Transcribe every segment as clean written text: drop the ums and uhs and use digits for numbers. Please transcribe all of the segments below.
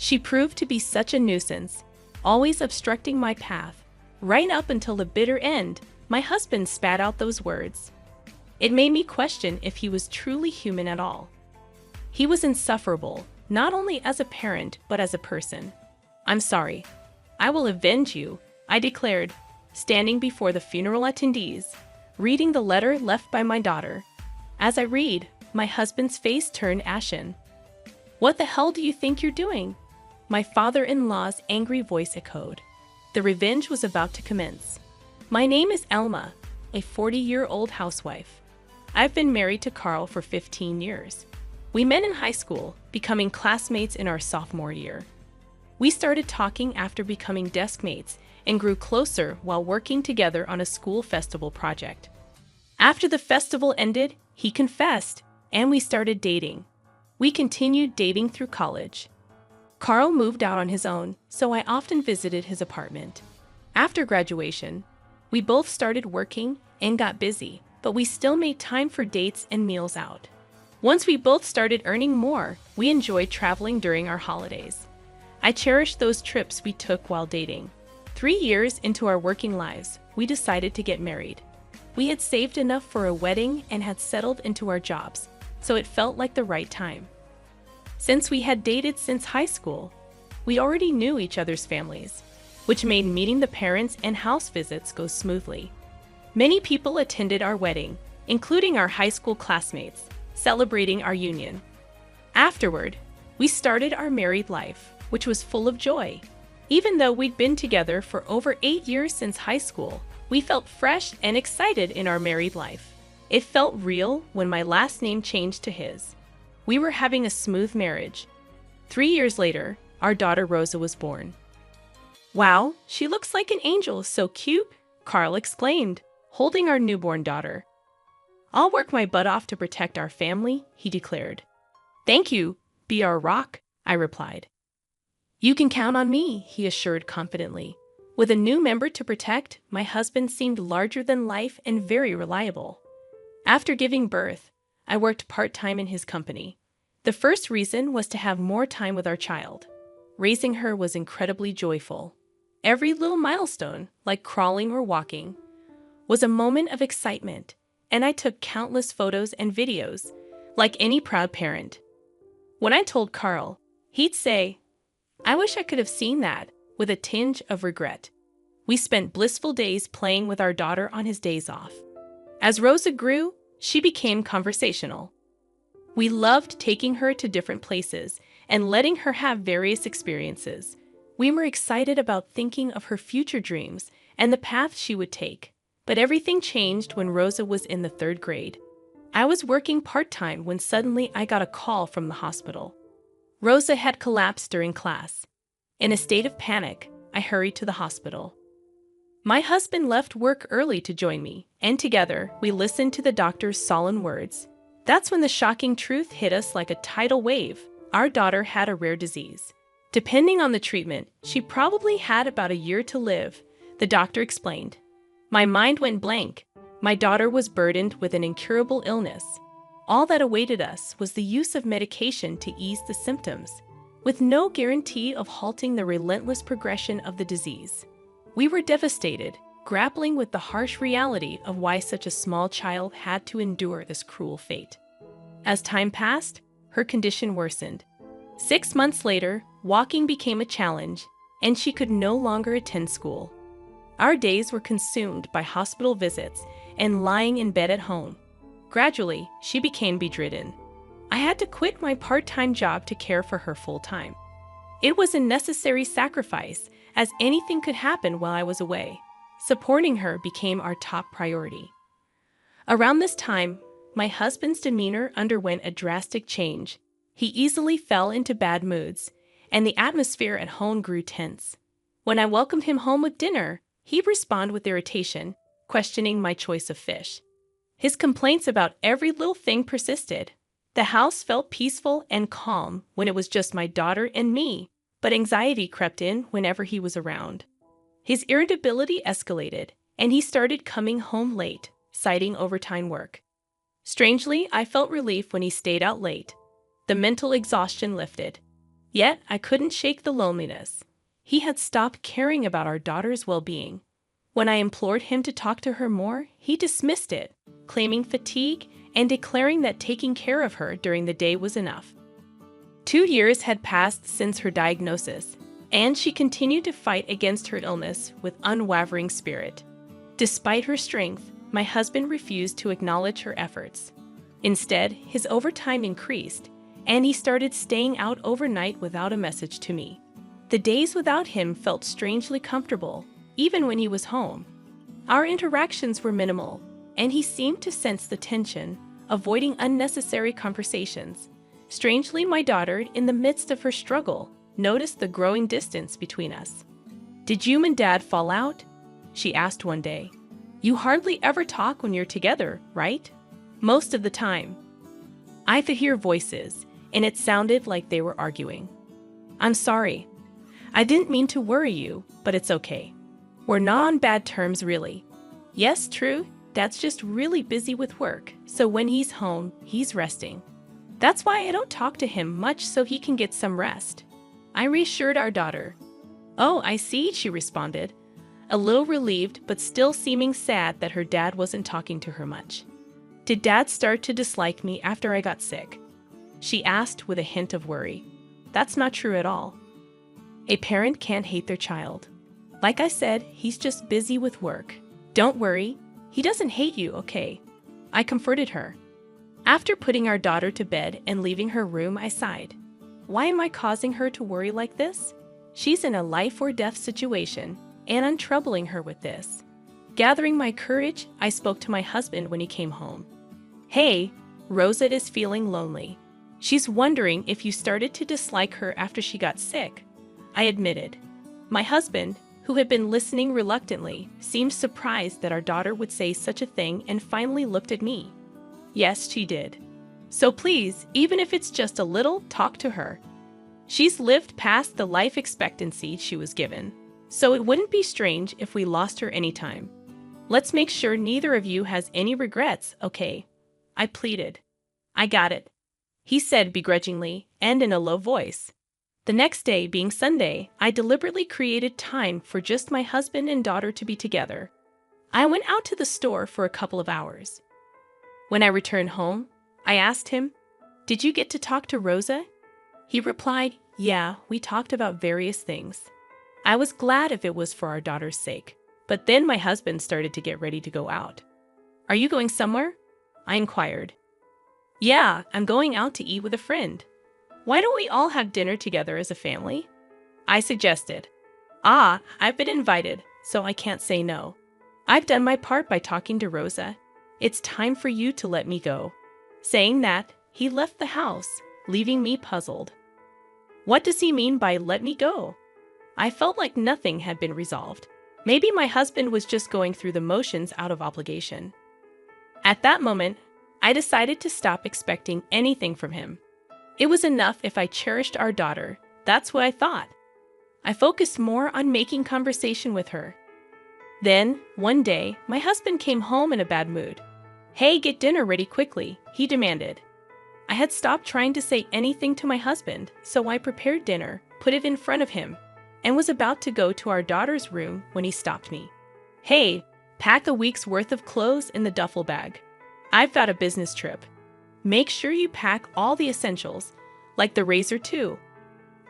She proved to be such a nuisance, always obstructing my path. Right up until the bitter end, my husband spat out those words. It made me question if he was truly human at all. He was insufferable, not only as a parent, but as a person. "I'm sorry. I will avenge you," I declared, standing before the funeral attendees, reading the letter left by my daughter. As I read, my husband's face turned ashen. "What the hell do you think you're doing?" My father-in-law's angry voice echoed. The revenge was about to commence. "My name is Elma, a 40-year-old housewife. I've been married to Carl for 15 years. We met in high school, becoming classmates in our sophomore year. We started talking after becoming desk mates and grew closer while working together on a school festival project. After the festival ended, he confessed, and we started dating. We continued dating through college. Carl moved out on his own, so I often visited his apartment. After graduation, we both started working and got busy, but we still made time for dates and meals out. Once we both started earning more, we enjoyed traveling during our holidays. I cherished those trips we took while dating. 3 years into our working lives, we decided to get married. We had saved enough for a wedding and had settled into our jobs, so it felt like the right time. Since we had dated since high school, we already knew each other's families, which made meeting the parents and house visits go smoothly. Many people attended our wedding, including our high school classmates, celebrating our union. Afterward, we started our married life, which was full of joy. Even though we'd been together for over 8 years since high school, we felt fresh and excited in our married life. It felt real when my last name changed to his. We were having a smooth marriage. 3 years later, our daughter Rosa was born. "Wow, she looks like an angel, so cute," Carl exclaimed, holding our newborn daughter. "I'll work my butt off to protect our family," he declared. "Thank you, be our rock," I replied. "You can count on me," he assured confidently. With a new member to protect, my husband seemed larger than life and very reliable. After giving birth, I worked part-time in his company. The first reason was to have more time with our child. Raising her was incredibly joyful. Every little milestone, like crawling or walking, was a moment of excitement, and I took countless photos and videos, like any proud parent. When I told Carl, he'd say, "I wish I could have seen that," with a tinge of regret. We spent blissful days playing with our daughter on his days off. As Rosa grew, she became conversational. We loved taking her to different places and letting her have various experiences. We were excited about thinking of her future dreams and the path she would take. But everything changed when Rosa was in the 3rd grade. I was working part-time when suddenly I got a call from the hospital. Rosa had collapsed during class. In a state of panic, I hurried to the hospital. My husband left work early to join me, and together we listened to the doctor's solemn words. That's when the shocking truth hit us like a tidal wave. Our daughter had a rare disease. Depending on the treatment, she probably had about a year to live, the doctor explained. My mind went blank. My daughter was burdened with an incurable illness. All that awaited us was the use of medication to ease the symptoms, with no guarantee of halting the relentless progression of the disease. We were devastated, grappling with the harsh reality of why such a small child had to endure this cruel fate. As time passed, her condition worsened. 6 months later, walking became a challenge, and she could no longer attend school. Our days were consumed by hospital visits and lying in bed at home. Gradually, she became bedridden. I had to quit my part-time job to care for her full-time. It was a necessary sacrifice, as anything could happen while I was away. Supporting her became our top priority. Around this time, my husband's demeanor underwent a drastic change. He easily fell into bad moods, and the atmosphere at home grew tense. When I welcomed him home with dinner, he'd respond with irritation, questioning my choice of fish. His complaints about every little thing persisted. The house felt peaceful and calm when it was just my daughter and me, but anxiety crept in whenever he was around. His irritability escalated, and he started coming home late, citing overtime work. Strangely, I felt relief when he stayed out late. The mental exhaustion lifted. Yet I couldn't shake the loneliness. He had stopped caring about our daughter's well-being. When I implored him to talk to her more, he dismissed it, claiming fatigue and declaring that taking care of her during the day was enough. 2 years had passed since her diagnosis, and she continued to fight against her illness with unwavering spirit. Despite her strength, my husband refused to acknowledge her efforts. Instead, his overtime increased, and he started staying out overnight without a message to me. The days without him felt strangely comfortable, even when he was home. Our interactions were minimal, and he seemed to sense the tension, avoiding unnecessary conversations. Strangely, my daughter, in the midst of her struggle, noticed the growing distance between us. "Did you and Dad fall out?" she asked one day. "You hardly ever talk when you're together, right?" "Most of the time." I could hear voices, and it sounded like they were arguing. "I'm sorry. I didn't mean to worry you, but it's okay. We're not on bad terms, really." "Yes, true. Dad's just really busy with work, so when he's home, he's resting. That's why I don't talk to him much so he can get some rest." I reassured our daughter. "Oh, I see," she responded, a little relieved but still seeming sad that her dad wasn't talking to her much. "Did Dad start to dislike me after I got sick?" she asked with a hint of worry. "That's not true at all. A parent can't hate their child. Like I said, he's just busy with work. Don't worry, he doesn't hate you, okay?" I comforted her. After putting our daughter to bed and leaving her room, I sighed. Why am I causing her to worry like this? She's in a life or death situation, and I'm troubling her with this. Gathering my courage, I spoke to my husband when he came home. "Hey, Rosa is feeling lonely. She's wondering if you started to dislike her after she got sick," I admitted. My husband, who had been listening reluctantly, seemed surprised that our daughter would say such a thing and finally looked at me. "Yes, she did. So please, even if it's just a little, talk to her. She's lived past the life expectancy she was given, so it wouldn't be strange if we lost her anytime. Let's make sure neither of you has any regrets, okay?" I pleaded. "I got it," he said begrudgingly and in a low voice. The next day, being Sunday, I deliberately created time for just my husband and daughter to be together. I went out to the store for a couple of hours. When I returned home, I asked him, "Did you get to talk to Rosa?" He replied, "Yeah, we talked about various things." I was glad if it was for our daughter's sake, but then my husband started to get ready to go out. "Are you going somewhere?" I inquired. "Yeah, I'm going out to eat with a friend. Why don't we all have dinner together as a family?" I suggested. I've been invited, so I can't say no. I've done my part by talking to Rosa. It's time for you to let me go." Saying that, he left the house, leaving me puzzled. What does he mean by "let me go"? I felt like nothing had been resolved. Maybe my husband was just going through the motions out of obligation. At that moment, I decided to stop expecting anything from him. It was enough if I cherished our daughter. That's what I thought. I focused more on making conversation with her. Then, one day, my husband came home in a bad mood. "Hey, get dinner ready quickly," he demanded. I had stopped trying to say anything to my husband, so I prepared dinner, put it in front of him, and was about to go to our daughter's room when he stopped me. "Hey, pack a week's worth of clothes in the duffel bag. I've got a business trip. Make sure you pack all the essentials, like the razor too."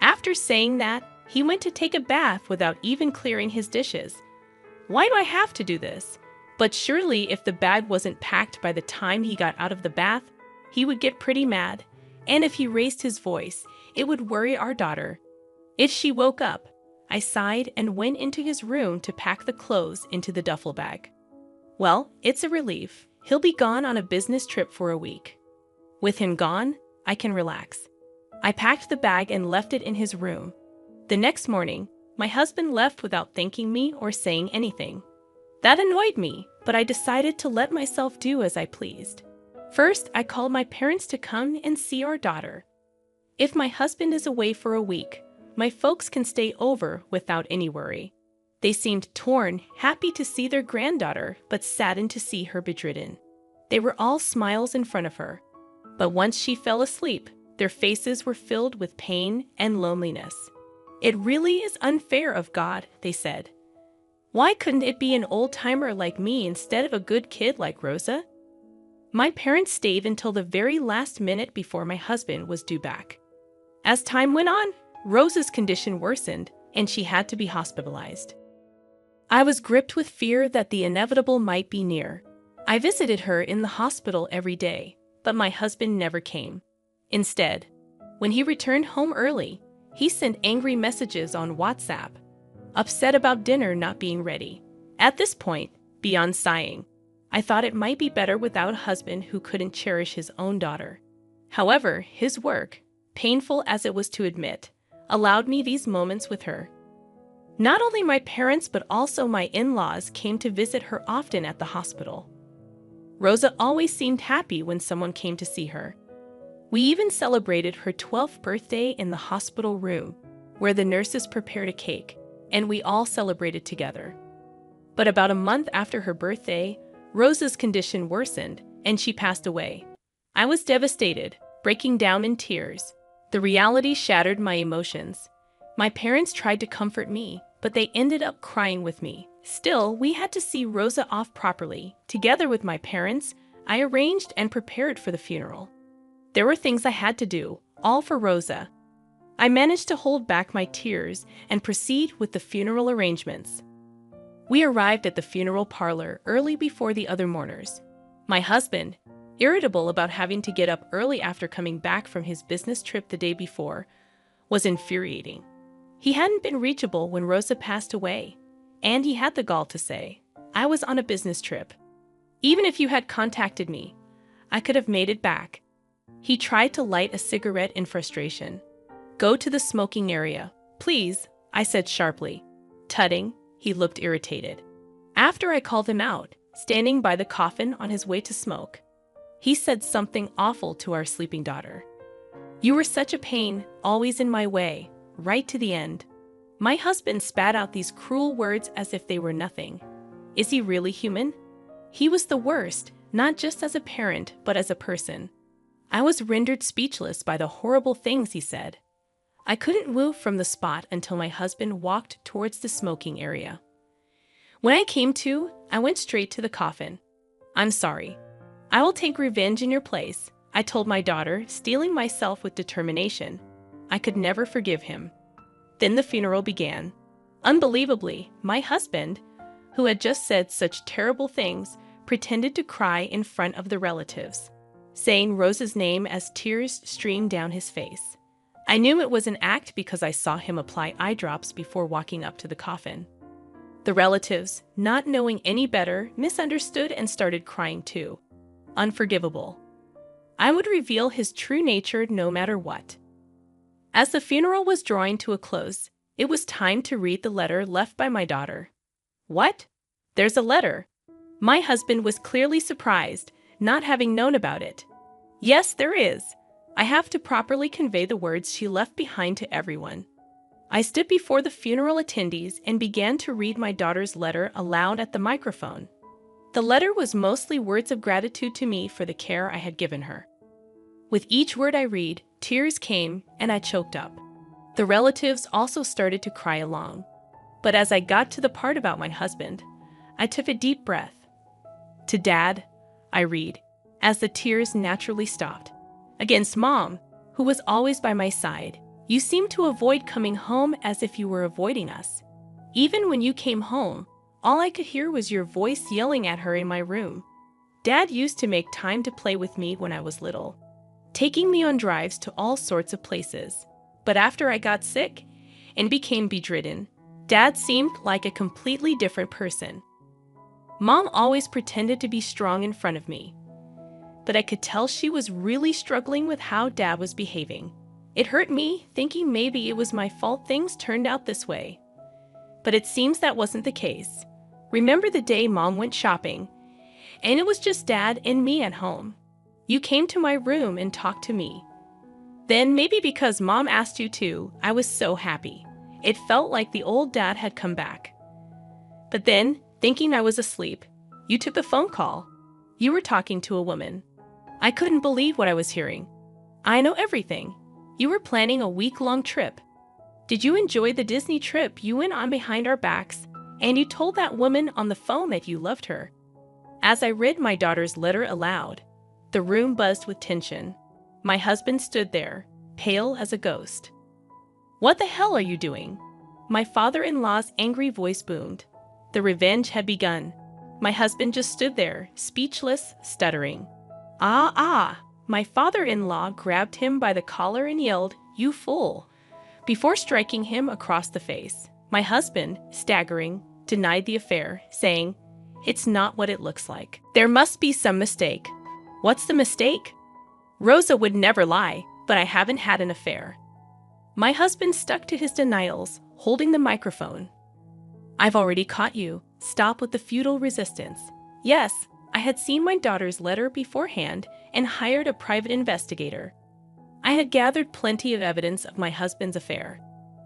After saying that, he went to take a bath without even clearing his dishes. Why do I have to do this? But surely if the bag wasn't packed by the time he got out of the bath, he would get pretty mad, and if he raised his voice, it would worry our daughter. If she woke up, I sighed and went into his room to pack the clothes into the duffel bag. Well, it's a relief. He'll be gone on a business trip for a week. With him gone, I can relax. I packed the bag and left it in his room. The next morning, my husband left without thanking me or saying anything. That annoyed me, but I decided to let myself do as I pleased. First, I called my parents to come and see our daughter. If my husband is away for a week, my folks can stay over without any worry. They seemed torn, happy to see their granddaughter, but saddened to see her bedridden. They were all smiles in front of her. But once she fell asleep, Their faces were filled with pain and loneliness. "It really is unfair of God," they said. "Why couldn't it be an old-timer like me instead of a good kid like Rosa?" My parents stayed until the very last minute before my husband was due back. As time went on, Rosa's condition worsened, and she had to be hospitalized. I was gripped with fear that the inevitable might be near. I visited her in the hospital every day, but my husband never came. Instead, when he returned home early, he sent angry messages on WhatsApp, upset about dinner not being ready. At this point, beyond sighing, I thought it might be better without a husband who couldn't cherish his own daughter. However, his work, painful as it was to admit, allowed me these moments with her. Not only my parents but also my in-laws came to visit her often at the hospital. Rosa always seemed happy when someone came to see her. We even celebrated her 12th birthday in the hospital room, where the nurses prepared a cake, and we all celebrated together. But about a month after her birthday, Rosa's condition worsened, and she passed away. I was devastated, breaking down in tears. The reality shattered my emotions. My parents tried to comfort me, but they ended up crying with me. Still, we had to see Rosa off properly. Together with my parents, I arranged and prepared for the funeral. There were things I had to do, all for Rosa. I managed to hold back my tears and proceed with the funeral arrangements. We arrived at the funeral parlor early before the other mourners. My husband, irritable about having to get up early after coming back from his business trip the day before, was infuriating. He hadn't been reachable when Rosa passed away, and he had the gall to say, "I was on a business trip. Even if you had contacted me, I could have made it back." He tried to light a cigarette in frustration. "Go to the smoking area, please," I said sharply. Tutting, he looked irritated. After I called him out, standing by the coffin on his way to smoke, he said something awful to our sleeping daughter. "You were such a pain, always in my way, right to the end." My husband spat out these cruel words as if they were nothing. Is he really human? He was the worst, not just as a parent, but as a person. I was rendered speechless by the horrible things he said. I couldn't move from the spot until my husband walked towards the smoking area. When I came to, I went straight to the coffin. "I'm sorry. I will take revenge in your place," I told my daughter, steeling myself with determination. I could never forgive him. Then the funeral began. Unbelievably, my husband, who had just said such terrible things, pretended to cry in front of the relatives, saying Rosa's name as tears streamed down his face. I knew it was an act because I saw him apply eye drops before walking up to the coffin. The relatives, not knowing any better, misunderstood and started crying too. Unforgivable. I would reveal his true nature no matter what. As the funeral was drawing to a close, it was time to read the letter left by my daughter. "What? There's a letter?" My husband was clearly surprised, not having known about it. "Yes, there is. I have to properly convey the words she left behind to everyone." I stood before the funeral attendees and began to read my daughter's letter aloud at the microphone. The letter was mostly words of gratitude to me for the care I had given her. With each word I read, tears came and I choked up. The relatives also started to cry along. But as I got to the part about my husband, I took a deep breath. "To Dad," I read, as the tears naturally stopped. "Against Mom, who was always by my side, you seemed to avoid coming home as if you were avoiding us. Even when you came home, all I could hear was your voice yelling at her in my room. Dad used to make time to play with me when I was little, taking me on drives to all sorts of places. But after I got sick and became bedridden, Dad seemed like a completely different person. Mom always pretended to be strong in front of me, but I could tell she was really struggling with how Dad was behaving. It hurt me, thinking maybe it was my fault things turned out this way. But it seems that wasn't the case. Remember the day Mom went shopping, and it was just Dad and me at home. You came to my room and talked to me. Then, maybe because Mom asked you to, I was so happy. It felt like the old Dad had come back. But then, thinking I was asleep, you took the phone call. You were talking to a woman. I couldn't believe what I was hearing. I know everything. You were planning a week-long trip. Did you enjoy the Disney trip you went on behind our backs, and you told that woman on the phone that you loved her? As I read my daughter's letter aloud, the room buzzed with tension. My husband stood there, pale as a ghost. What the hell are you doing? My father-in-law's angry voice boomed. The revenge had begun. My husband just stood there, speechless, stuttering. My father-in-law grabbed him by the collar and yelled, "You fool!" before striking him across the face. My husband, staggering, denied the affair, saying, "It's not what it looks like. There must be some mistake." What's the mistake? Rosa would never lie, but I haven't had an affair. My husband stuck to his denials, holding the microphone. I've already caught you. Stop with the futile resistance. Yes, I had seen my daughter's letter beforehand and hired a private investigator. I had gathered plenty of evidence of my husband's affair.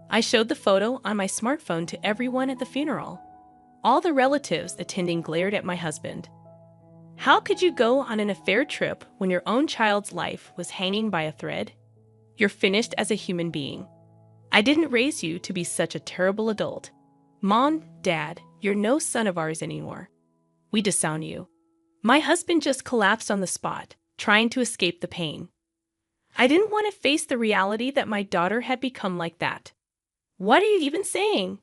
I showed the photo on my smartphone to everyone at the funeral. All the relatives attending glared at my husband. How could you go on an affair trip when your own child's life was hanging by a thread? You're finished as a human being. I didn't raise you to be such a terrible adult. Mom, Dad, you're no son of ours anymore. We disown you. My husband just collapsed on the spot, trying to escape the pain. I didn't want to face the reality that my daughter had become like that. What are you even saying?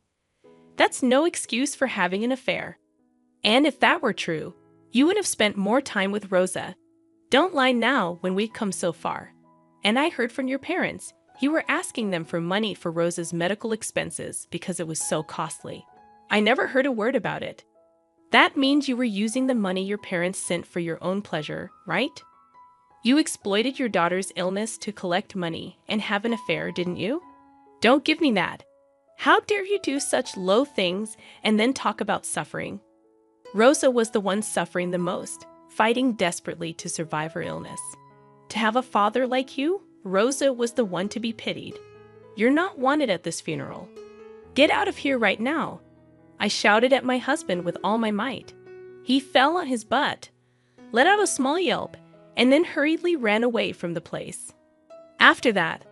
That's no excuse for having an affair. And if that were true, you would have spent more time with Rosa. Don't lie now when we've come so far. And I heard from your parents. You were asking them for money for Rosa's medical expenses because it was so costly. I never heard a word about it. That means you were using the money your parents sent for your own pleasure, right? You exploited your daughter's illness to collect money and have an affair, didn't you? Don't give me that. How dare you do such low things and then talk about suffering? Rosa was the one suffering the most, fighting desperately to survive her illness. To have a father like you, Rosa was the one to be pitied. You're not wanted at this funeral. Get out of here right now. I shouted at my husband with all my might. He fell on his butt, let out a small yelp, and then hurriedly ran away from the place. After that,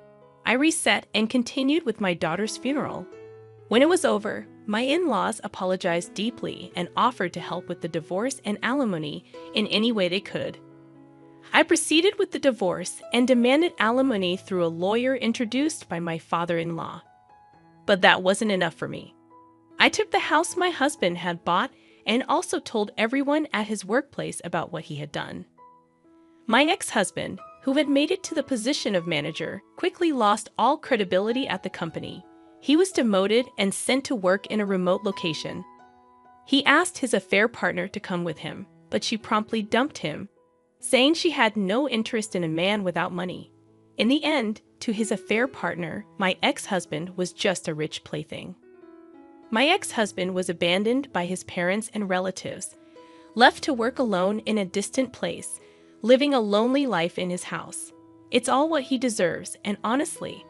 I reset and continued with my daughter's funeral. When it was over, my in-laws apologized deeply and offered to help with the divorce and alimony in any way they could. I proceeded with the divorce and demanded alimony through a lawyer introduced by my father-in-law. But that wasn't enough for me. I took the house my husband had bought and also told everyone at his workplace about what he had done. My ex-husband, who had made it to the position of manager, quickly lost all credibility at the company. He was demoted and sent to work in a remote location. He asked his affair partner to come with him, but she promptly dumped him, saying she had no interest in a man without money. In the end, to his affair partner, my ex-husband was just a rich plaything. My ex-husband was abandoned by his parents and relatives, left to work alone in a distant place, living a lonely life in his house. It's all what he deserves, and honestly,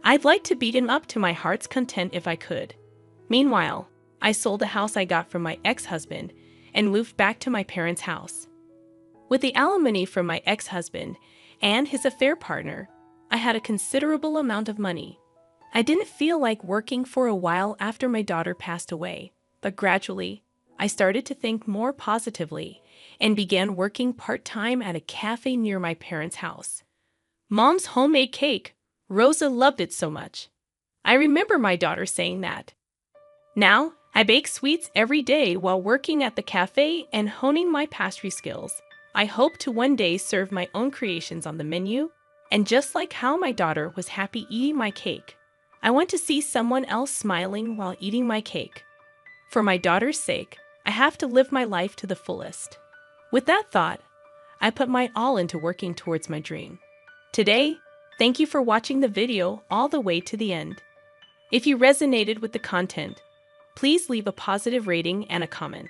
I'd like to beat him up to my heart's content if I could. Meanwhile, I sold the house I got from my ex-husband and moved back to my parents' house. With the alimony from my ex-husband and his affair partner, I had a considerable amount of money. I didn't feel like working for a while after my daughter passed away, but gradually, I started to think more positively and began working part-time at a cafe near my parents' house. Mom's homemade cake. Rosa loved it so much. I remember my daughter saying that. Now, I bake sweets every day while working at the cafe and honing my pastry skills. I hope to one day serve my own creations on the menu, and just like how my daughter was happy eating my cake, I want to see someone else smiling while eating my cake. For my daughter's sake, I have to live my life to the fullest. With that thought, I put my all into working towards my dream. Today, thank you for watching the video all the way to the end. If you resonated with the content, please leave a positive rating and a comment.